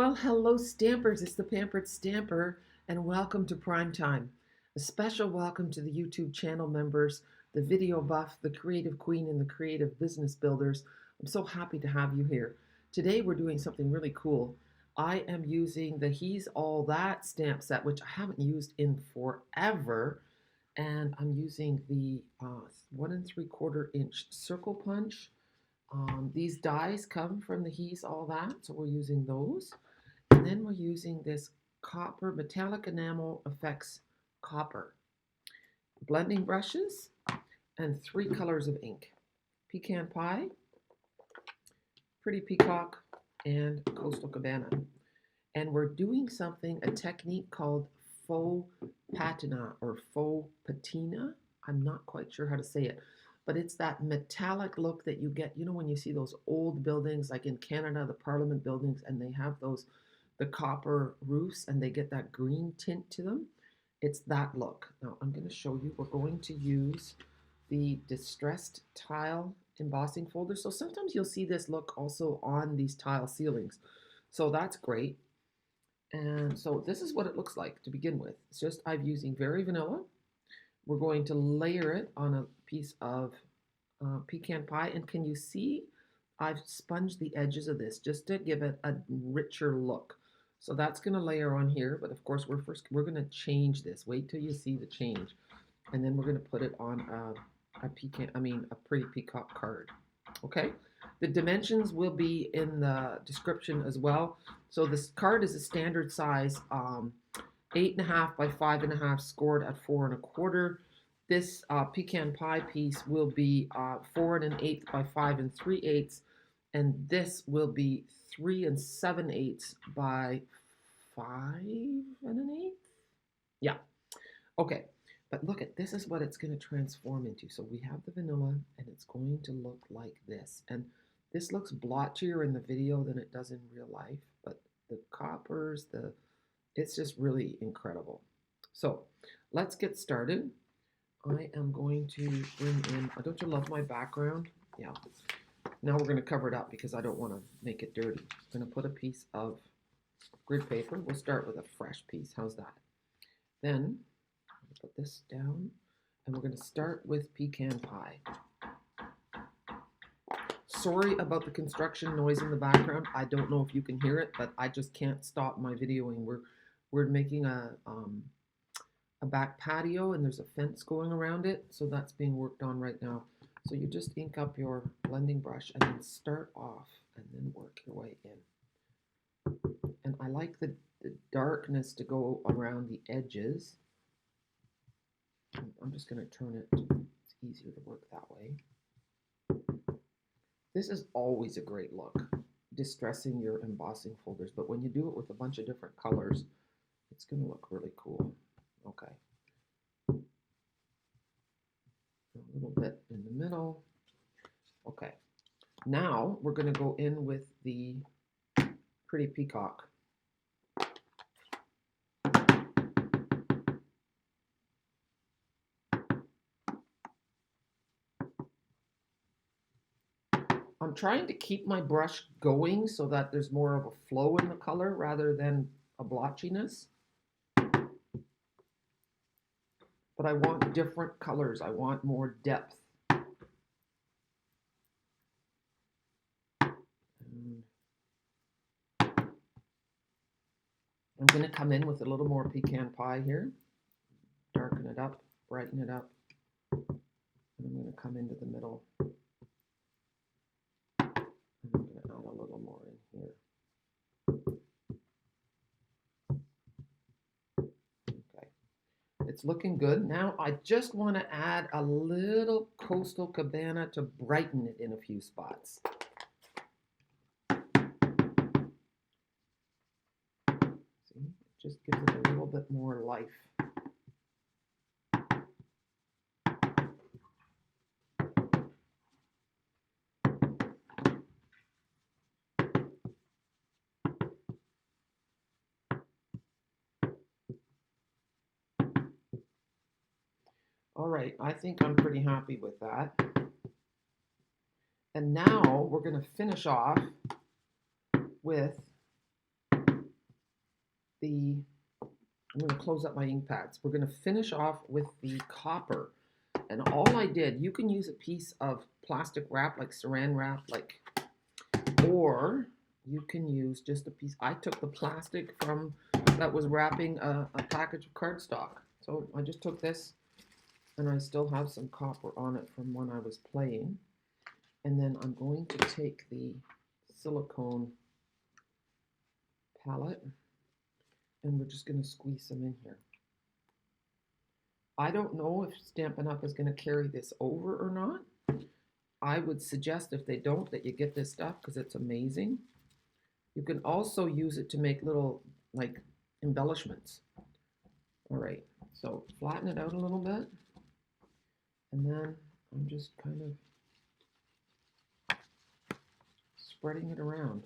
Well, hello, Stampers. It's the Pampered Stamper, and welcome to Prime Time. A special welcome to the YouTube channel members, the video buff, the creative queen, and the creative business builders. I'm so happy to have you here. Today, we're doing something really cool. I am using the He's All That stamp set, which I haven't used in forever, and I'm using the 1 3/4 inch circle punch. These dies come from the He's All That, so we're using those. And then we're using this copper metallic enamel effects copper blending brushes and 3 colors of ink: pecan pie, pretty peacock, and coastal cabana. And we're doing a technique called faux patina or faux patina. I'm not quite sure how to say it, but it's that metallic look that you get, when you see those old buildings, like in Canada, the Parliament buildings, and they have the copper roofs and they get that green tint to them. It's that look. Now I'm going to show you. We're going to use the distressed tile embossing folder. So sometimes you'll see this look also on these tile ceilings. So that's great. And so this is what it looks like to begin with. It's just I'm using very vanilla. We're going to layer it on a piece of pecan pie. And can you see I've sponged the edges of this just to give it a richer look. So that's going to layer on here, but of course we're going to change this. Wait till you see the change, and then we're going to put it on a pretty peacock card. Okay, the dimensions will be in the description as well. So this card is a standard size, 8.5 by 5.5, scored at 4 1/4. This pecan pie piece will be 4 1/8 by 5 3/8. And this will be 3 7/8 by 5 1/8. Yeah. Okay. But look at this is what it's going to transform into. So we have the vanilla, and it's going to look like this. And this looks blotchier in the video than it does in real life. But the coppers, it's just really incredible. So let's get started. I am going to bring in. Don't you love my background? Yeah. Now we're going to cover it up because I don't want to make it dirty. I'm going to put a piece of grid paper. We'll start with a fresh piece. How's that? Then I'm going to put this down, and we're going to start with pecan pie. Sorry about the construction noise in the background. I don't know if you can hear it, but I just can't stop my videoing. We're making a back patio, and there's a fence going around it, so that's being worked on right now. So you just ink up your blending brush and then start off and then work your way in. And I like the darkness to go around the edges. I'm just going to turn it. It's easier to work that way. This is always a great look, distressing your embossing folders. But when you do it with a bunch of different colors, it's going to look really cool. Okay. A little bit in the middle. Okay, now we're going to go in with the pretty peacock. I'm trying to keep my brush going so that there's more of a flow in the color rather than a blotchiness. But I want different colors. I want more depth. I'm going to come in with a little more pecan pie here. Darken it up, brighten it up. And I'm going to come into the middle. And I'm going to add a little more in here. It's looking good. Now I just want to add a little coastal cabana to brighten it in a few spots. See, it just gives it a little bit more life. All right, I think I'm pretty happy with that. And now we're going to finish off with I'm going to close up my ink pads. We're going to finish off with the copper. And all I did, you can use a piece of plastic wrap, like saran wrap, or you can use just a piece. I took the plastic from that was wrapping a package of cardstock. So I just took this, and I still have some copper on it from when I was playing. And then I'm going to take the silicone palette, and we're just going to squeeze some in here. I don't know if Stampin' Up! Is going to carry this over or not. I would suggest if they don't that you get this stuff because it's amazing. You can also use it to make little like embellishments. All right, so flatten it out a little bit, and then I'm just kind of spreading it around.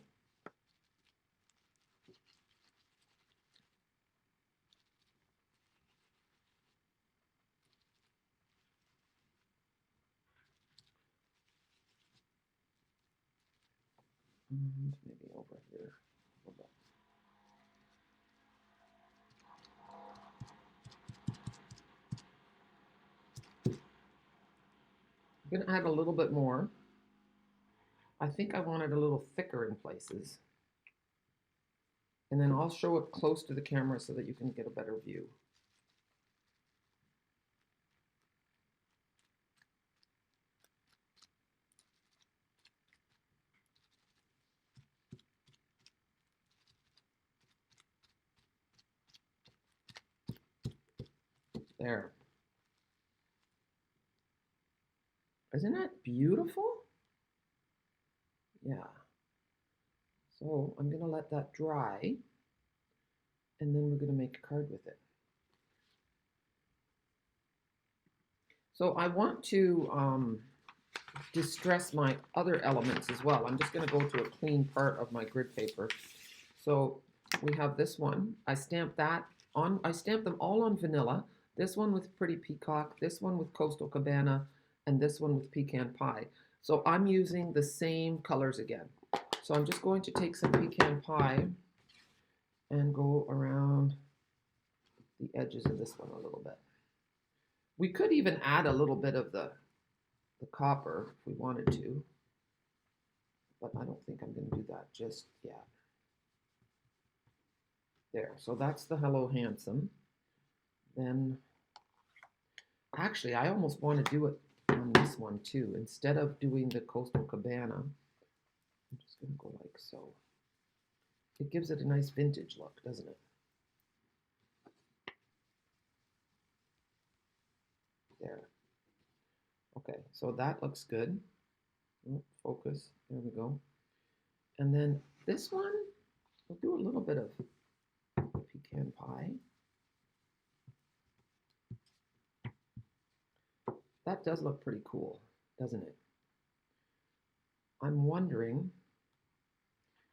And maybe over here. I'm going to add a little bit more. I think I want it a little thicker in places. And then I'll show it close to the camera so that you can get a better view. There. Isn't that beautiful? Yeah. So I'm going to let that dry, and then we're going to make a card with it. So I want to distress my other elements as well. I'm just going to go to a clean part of my grid paper. So we have this one. I stamped that on. I stamped them all on vanilla. This one with Pretty Peacock, this one with Coastal Cabana, and this one with Pecan Pie. So I'm using the same colors again. So I'm just going to take some Pecan Pie and go around the edges of this one a little bit. We could even add a little bit of the copper if we wanted to, but I don't think I'm going to do that just yet. There, so that's the Hello Handsome. Then, actually, I almost want to do it on this one too. Instead of doing the Coastal Cabana, I'm just going to go like so. It gives it a nice vintage look, doesn't it? There. Okay, so that looks good. Focus, there we go. And then this one, we'll do a little bit of Pecan Pie. That does look pretty cool, doesn't it? I'm wondering,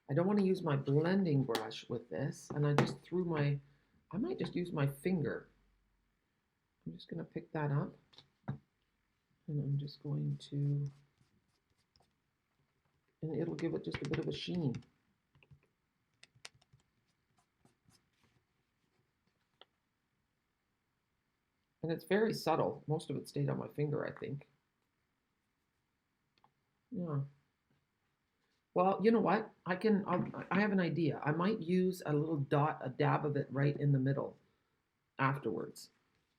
I don't want to use my blending brush with this, and I just threw my, I might just use my finger. I'm just going to pick that up, and I'm just going to, and it'll give it just a bit of a sheen. And it's very subtle. Most of it stayed on my finger, I think. Yeah. Well, you know what? I have an idea. I might use a little dot, a dab of it right in the middle afterwards.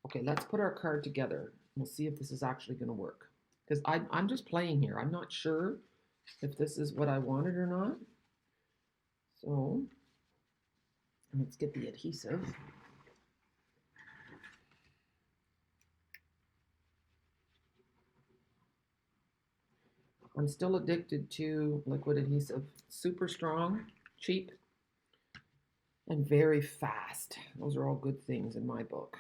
Okay, let's put our card together. We'll see if this is actually going to work. Because I'm just playing here. I'm not sure if this is what I wanted or not. So let's get the adhesive. I'm still addicted to liquid adhesive. Super strong, cheap, and very fast. Those are all good things in my book.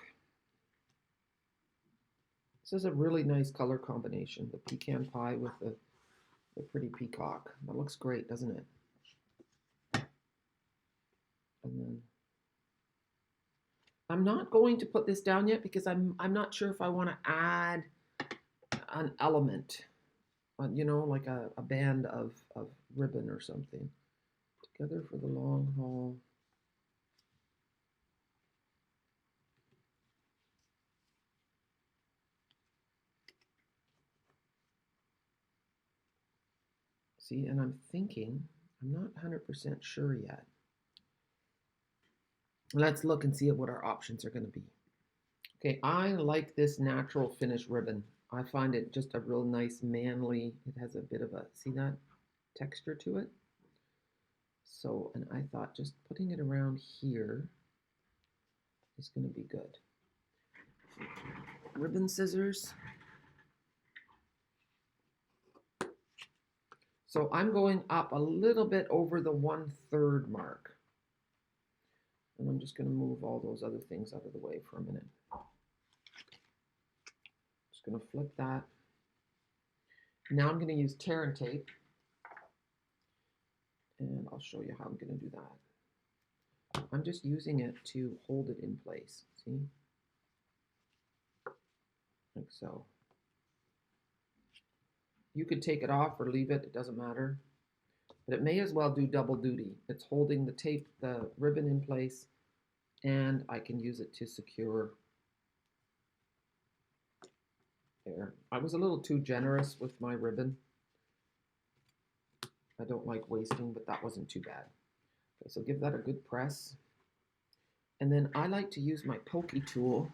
This is a really nice color combination, the Pecan Pie with the Pretty Peacock. That looks great, doesn't it? And then I'm not going to put this down yet because I'm not sure if I want to add an element, you know, like a band of ribbon or something. Together for the long haul. See, and I'm thinking, I'm not 100% sure yet. Let's look and see what our options are going to be. Okay, I like this natural finish ribbon. I find it just a real nice manly, it has a bit of a, see that texture to it? So, and I thought just putting it around here is going to be good. Ribbon scissors. So I'm going up a little bit over the 1/3 mark. And I'm just going to move all those other things out of the way for a minute. Just going to flip that. Now I'm going to use tear and tape. And I'll show you how I'm going to do that. I'm just using it to hold it in place. See? Like so. You could take it off or leave it, it doesn't matter. But it may as well do double duty. It's holding the tape, the ribbon in place, and I can use it to secure there. I was a little too generous with my ribbon. I don't like wasting, but that wasn't too bad. Okay, so give that a good press. And then I like to use my pokey tool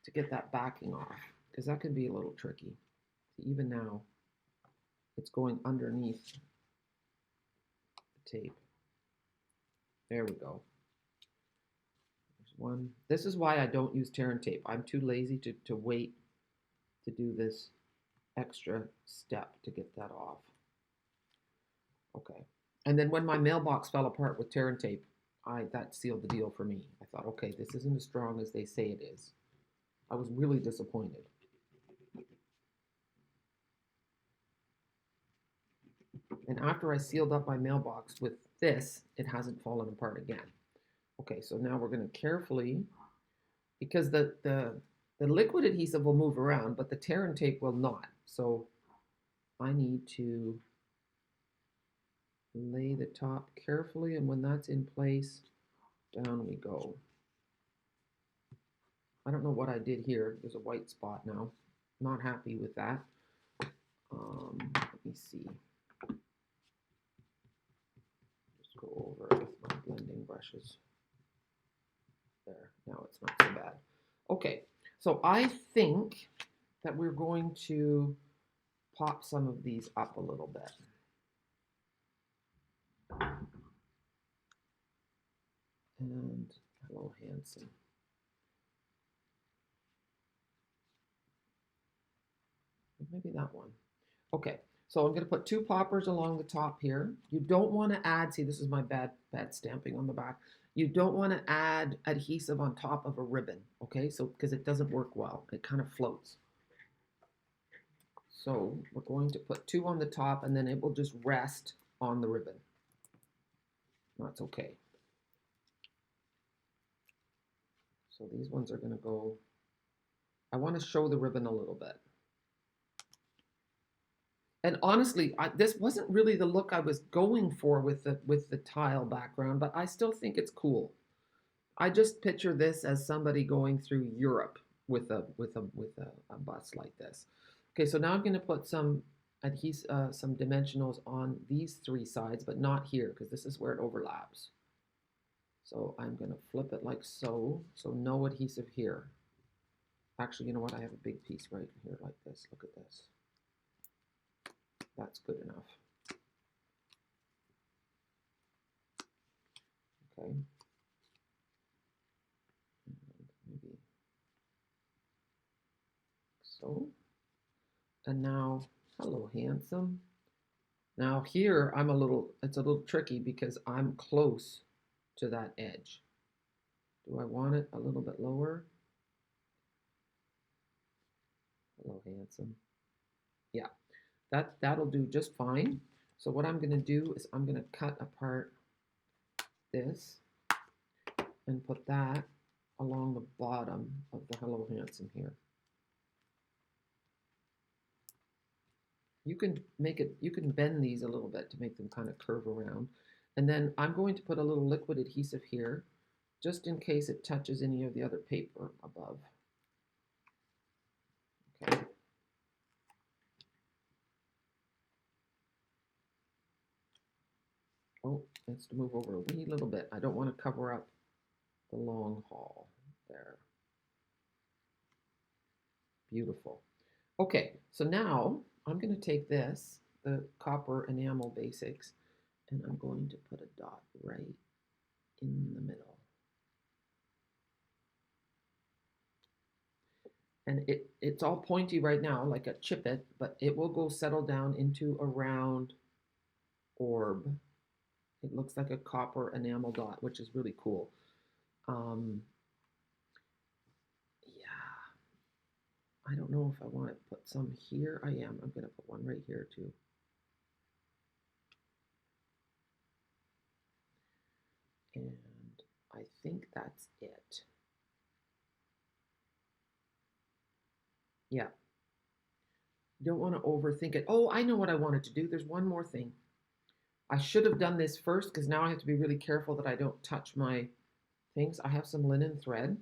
to get that backing off, because that can be a little tricky. Even now, it's going underneath the tape. There we go. There's one. This is why I don't use tear and tape. I'm too lazy to wait to do this extra step to get that off. Okay. And then when my mailbox fell apart with tear and tape, that sealed the deal for me. I thought, okay, this isn't as strong as they say it is. I was really disappointed. And after I sealed up my mailbox with this, it hasn't fallen apart again. Okay, so now we're going to carefully, because the liquid adhesive will move around, but the tear and tape will not. So I need to lay the top carefully, and when that's in place, down we go. I don't know what I did here. There's a white spot now. Not happy with that. Let me see. Just go over it with my blending brushes. There, now it's not so bad. Okay, so I think that we're going to pop some of these up a little bit. And hello, handsome. Maybe that one. Okay, so I'm going to put 2 poppers along the top here. You don't want to add, see, this is my bad stamping on the back. You don't want to add adhesive on top of a ribbon, okay? So, because it doesn't work well. It kind of floats. So we're going to put 2 on the top, and then it will just rest on the ribbon. That's okay. So these ones are going to go, I want to show the ribbon a little bit. And honestly, this wasn't really the look I was going for with the tile background, but I still think it's cool. I just picture this as somebody going through Europe with a bus like this. Okay, so now I'm going to put some some dimensionals on these 3 sides, but not here, because this is where it overlaps. So I'm going to flip it like so. So no adhesive here. Actually, you know what? I have a big piece right here like this. Look at this. That's good enough. Okay. Maybe so. And now, hello, handsome. Now here, it's a little tricky because I'm close to that edge. Do I want it a little bit lower? Hello, handsome. Yeah, that'll do just fine. So what I'm going to do is I'm going to cut apart this and put that along the bottom of the Hello Handsome here. You can bend these a little bit to make them kind of curve around. And then I'm going to put a little liquid adhesive here, just in case it touches any of the other paper above. Okay. Let's move over a wee little bit. I don't want to cover up the long haul there. Beautiful. Okay, so now I'm going to take this, the copper enamel basics, and I'm going to put a dot right in the middle. And it's all pointy right now, like a chip it, but it will go settle down into a round orb. It looks like a copper enamel dot, which is really cool. Yeah, I don't know if I want to put some here. I am. I'm going to put one right here too. And I think that's it. Yeah. You don't want to overthink it. Oh, I know what I wanted to do. There's one more thing. I should have done this first because now I have to be really careful that I don't touch my things. I have some linen thread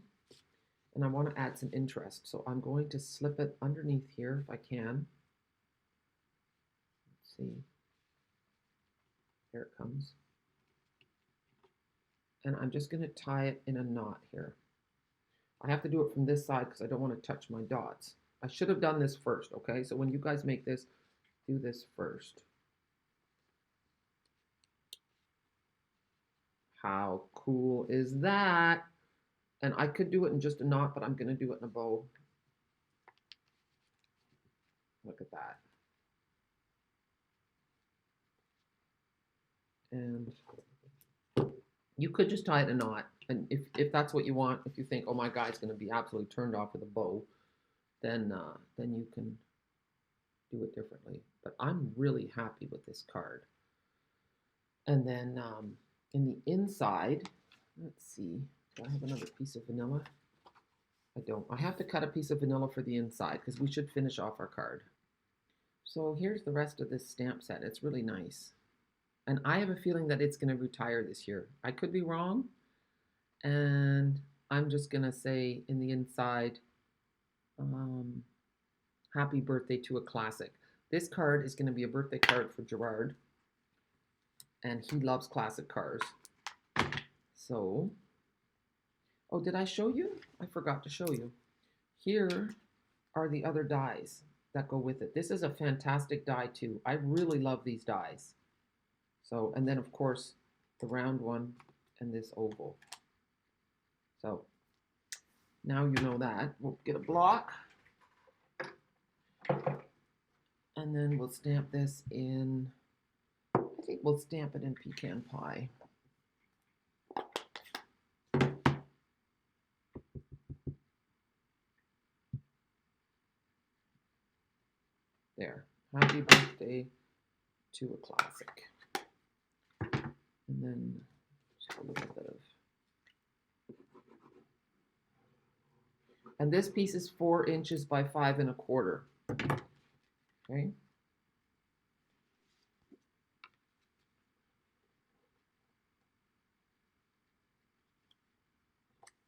and I want to add some interest. So I'm going to slip it underneath here if I can. Let's see. There it comes. And I'm just going to tie it in a knot here. I have to do it from this side because I don't want to touch my dots. I should have done this first, okay? So when you guys make this, do this first. How cool is that? And I could do it in just a knot, but I'm going to do it in a bow. Look at that. And you could just tie it in a knot. And if that's what you want, if you think, oh, my guy's going to be absolutely turned off with a bow, then you can do it differently. But I'm really happy with this card. And then in the inside, let's see, do I have another piece of vanilla? I don't. I have to cut a piece of vanilla for the inside because we should finish off our card. So here's the rest of this stamp set. It's really nice. And I have a feeling that it's going to retire this year. I could be wrong. And I'm just going to say in the inside, happy birthday to a classic. This card is going to be a birthday card for Gerard. And he loves classic cars. So, oh, did I show you? I forgot to show you. Here are the other dies that go with it. This is a fantastic die too. I really love these dies. So, and then of course, the round one and this oval. So, now you know that. We'll get a block. And then we'll stamp this in, I think we'll stamp it in pecan pie. There. Happy birthday to a classic. And then just a little bit of. And this piece is 4 inches by 5 1/4. Okay.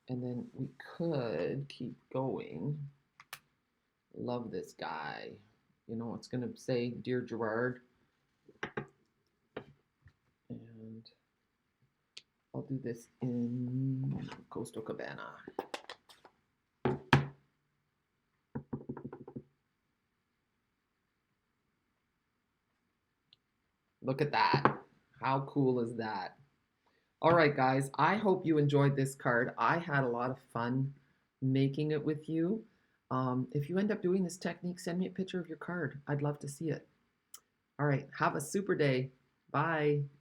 And then we could keep going. Love this guy. You know, it's going to say, Dear Gerard. And I'll do this in Coastal Cabana. Look at that. How cool is that? All right, guys, I hope you enjoyed this card. I had a lot of fun making it with you. If you end up doing this technique, send me a picture of your card. I'd love to see it. All right, have a super day. Bye.